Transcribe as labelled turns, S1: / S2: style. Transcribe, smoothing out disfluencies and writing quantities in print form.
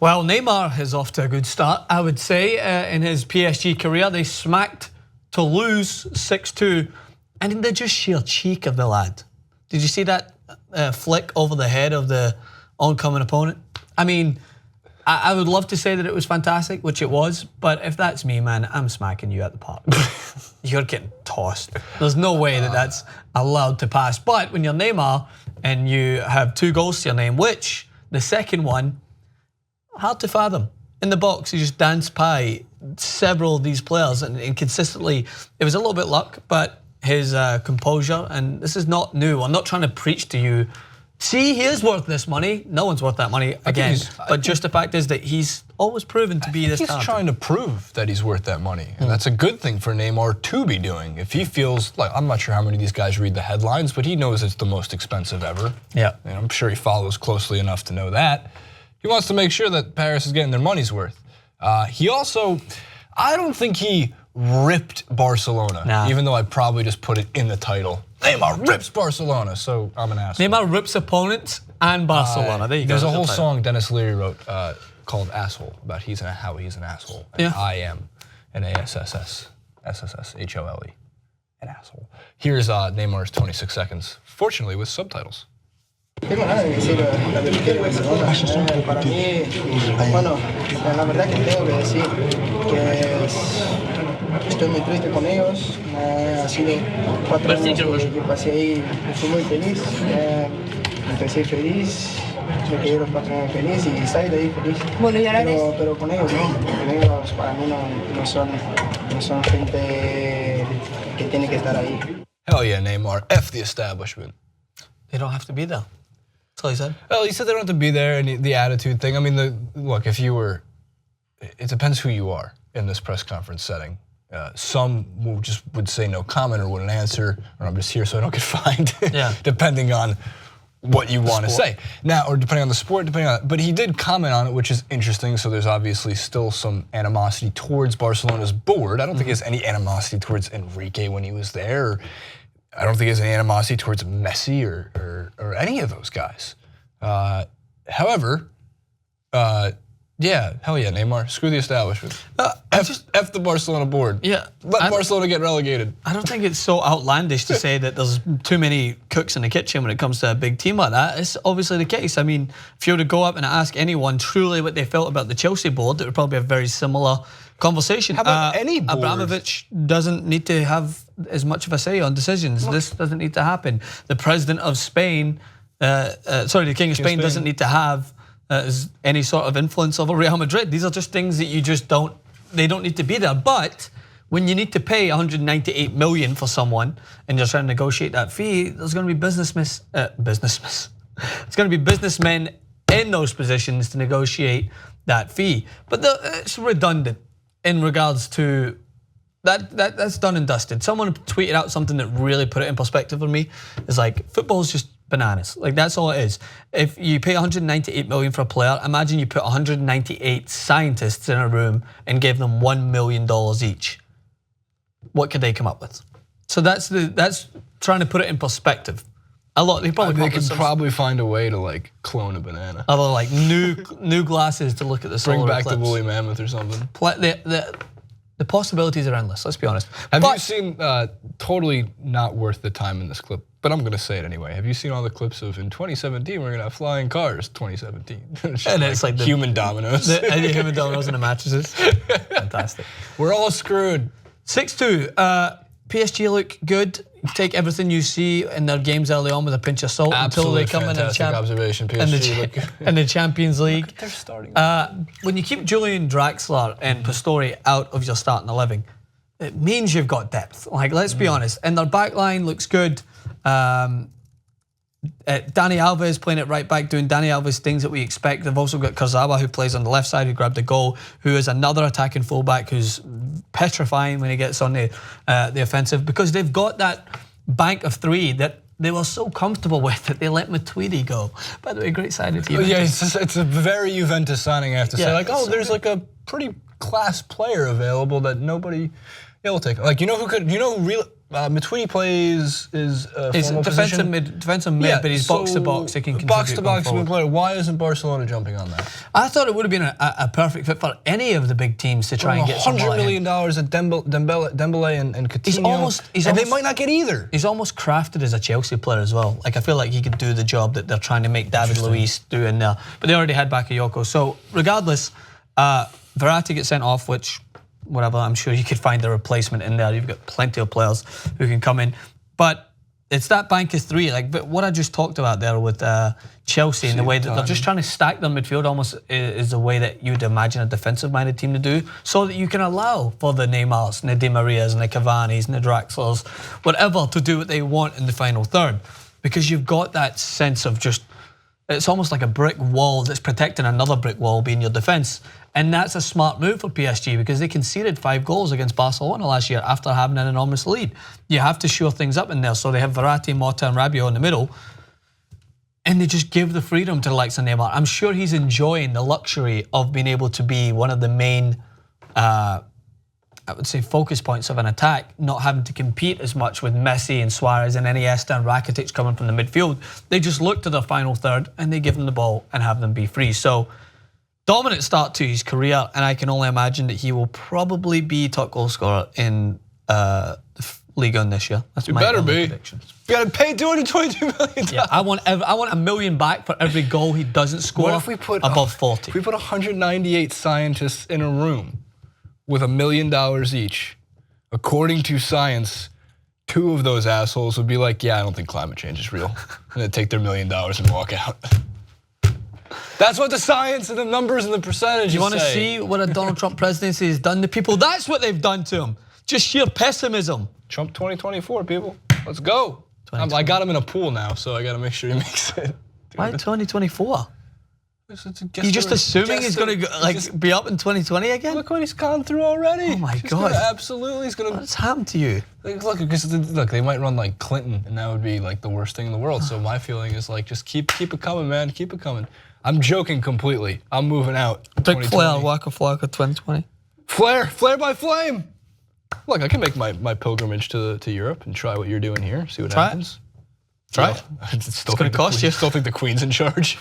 S1: Well, Neymar is off to a good start, I would say, in his PSG career. They smacked Toulouse 6-2, and the just sheer cheek of the lad. Did you see that flick over the head of the oncoming opponent? I mean, I would love to say that it was fantastic, which it was, but if that's me, man, I'm smacking you at the park. You're getting tossed. There's no way that that's allowed to pass. But when you're Neymar and you have 2 goals to your name, which the second one, hard to fathom. In the box, he just danced by several of these players and consistently, it was a little bit luck, but his composure, and this is not new. I'm not trying to preach to you, see, he is worth this money. No one's worth that money again. But just the fact is that he's always proven to be this talented.
S2: He's trying to prove that he's worth that money. And that's a good thing for Neymar to be doing. If he feels like, I'm not sure how many of these guys read the headlines, but he knows it's the most expensive ever.
S1: Yeah.
S2: And I'm sure he follows closely enough to know that. He wants to make sure that Paris is getting their money's worth. He also, I don't think he ripped Barcelona, even though I probably just put it in the title. Neymar rips Barcelona, so I'm an asshole.
S1: Neymar rips opponents and Barcelona. There you go.
S2: There's a whole song Dennis Leary wrote called "Asshole" about how he's an asshole. And I am an ASSSHOLE, an asshole. Here's Neymar's 26 seconds, fortunately with subtitles.
S3: Tengo nada de decir lo que quiere Barcelona. Para mí, bueno, la verdad que tengo que decir que estoy muy triste con ellos. Ha sido 4 años que pasé ahí, fui muy feliz. Empecé feliz, me quedé los 4 años feliz y salí de ahí feliz. Bueno, ¿y ahora pero con ellos no, con ellos para mí no son gente que tiene que estar ahí.
S2: Hell yeah, Neymar. F the establishment.
S1: They don't have to be there. That's all he said.
S2: Well, he said they don't have to be there, and the attitude thing. I mean, look, if you were, it depends who you are in this press conference setting. Some would say no comment or wouldn't answer, or I'm just here so I don't get fined.
S1: Yeah.
S2: Depending on what you want to say. Now, or depending on the sport, but he did comment on it, which is interesting. So there's obviously still some animosity towards Barcelona's board. I don't think he has any animosity towards Enrique when he was there. I don't think he has any animosity towards Messi or any of those guys. However, yeah, hell yeah, Neymar. Screw the establishment. F the Barcelona board.
S1: Yeah.
S2: Let Barcelona get relegated.
S1: I don't think it's so outlandish to say that there's too many cooks in the kitchen when it comes to a big team like that. It's obviously the case. I mean, if you were to go up and ask anyone truly what they felt about the Chelsea board, it would probably be a very similar conversation.
S2: How about any board?
S1: Abramovich doesn't need to have as much of a say on decisions. This doesn't need to happen. The president of Spain, the King of Spain doesn't need to have any sort of influence over Real Madrid. These are just things that you just don't, they don't need to be there. But when you need to pay 198 million for someone and you're trying to negotiate that fee, there's going to be it's going to be businessmen in those positions to negotiate that fee. But it's redundant in regards to that's done and dusted. Someone tweeted out something that really put it in perspective for me. It's like, football's just bananas. Like, that's all it is. If you pay 198 million for a player, imagine you put 198 scientists in a room and gave them $1 million each. What could they come up with? So that's trying to put it in perspective. They
S2: could probably find a way to like clone a banana.
S1: Although like new glasses to look at the solar
S2: Bring back
S1: eclipse.
S2: the woolly mammoth or something.
S1: The possibilities are endless, let's be honest.
S2: Have you seen, totally not worth the time in this clip, but I'm going to say it anyway. Have you seen all the clips of in 2017, we're going to have flying cars, 2017? It's like the human dominoes.
S1: The human dominoes and the mattresses. Fantastic.
S2: We're all screwed.
S1: 6-2. PSG look good. Take everything you see in their games early on with a pinch of salt until they come in the Champions League.
S2: They're starting.
S1: When you keep Julian Draxler and Pastore out of your starting 11, it means you've got depth. Like, let's be honest. And their back line looks good. Dani Alves playing it right back, doing Dani Alves things that we expect. They've also got Kurzawa, who plays on the left side, who grabbed the goal, who is another attacking fullback who's petrifying when he gets on the offensive, because they've got that bank of 3 that they were so comfortable with that they let Matuidi go. By the way, great signing to you.
S2: Yeah, it's a very Juventus signing, I have to say. Like, there's like a pretty class player available that nobody will take. Like, you know who Matuidi plays is a
S1: He's
S2: formal
S1: defensive
S2: position.
S1: mid, but he's box to box. He can contribute
S2: box to box
S1: going
S2: mid
S1: forward.
S2: player. Why isn't Barcelona jumping on that?
S1: I thought it would have been a perfect fit for any of the big teams to try and get
S2: $100 million at Dembele and Coutinho, and they might not get either.
S1: He's almost crafted as a Chelsea player as well. Like I feel like he could do the job that they're trying to make David Luiz do in there. But they already had Bakayoko. So regardless, Verratti gets sent off, which whatever, I'm sure you could find a replacement in there. You've got plenty of players who can come in. But it's that bank of three. Like but what I just talked about there with Chelsea and the way that they're just trying to stack their midfield almost is the way that you'd imagine a defensive-minded team to do, so that you can allow for the Neymars and the Di Marias and the Cavani's and the Draxlers, whatever, to do what they want in the final third. Because you've got that sense of just, it's almost like a brick wall that's protecting another brick wall being your defense. And that's a smart move for PSG because they conceded 5 goals against Barcelona last year after having an enormous lead. You have to shore things up in there. So they have Verratti, Mota and Rabiot in the middle. And they just give the freedom to the likes of Neymar. I'm sure he's enjoying the luxury of being able to be one of the main, I would say, focus points of an attack, not having to compete as much with Messi and Suarez and Iniesta and Rakitic coming from the midfield. They just look to their final third and they give them the ball and have them be free. So dominant start to his career, and I can only imagine that he will probably be top goal scorer in the Ligue this year. That's my
S2: better be.
S1: prediction.
S2: You got to pay $222 million.
S1: Yeah, I want $1 million back for every goal he doesn't score.
S2: What if we put
S1: above 40?
S2: If we put 198 scientists in a room with $1 million each, according to science, 2 of those assholes would be like, "Yeah, I don't think climate change is real," and then take their $1 million and walk out. That's what the science and the numbers and the percentages say.
S1: You want to see what a Donald Trump presidency has done to people? That's what they've done to him. Just sheer pessimism.
S2: Trump 2024, people. Let's go. I got him in a pool now, so I got to make sure he makes it.
S1: Why 2024? You just assuming he's going to be up in 2020 again?
S2: Look what he's gone through already.
S1: Oh my God.
S2: Absolutely, he's going to.
S1: What's happened to you?
S2: Look, because look, they might run like Clinton, and that would be like the worst thing in the world. So my feeling is like, just keep it coming, man. Keep it coming. I'm joking completely. I'm moving out.
S1: Big Flair, Waka Flocka 2020.
S2: Flair by flame. Look, I can make my pilgrimage to Europe and try what you're doing here. See what happens.
S1: Try it.
S2: It's
S1: gonna cost you.
S2: Still think the Queen's in charge.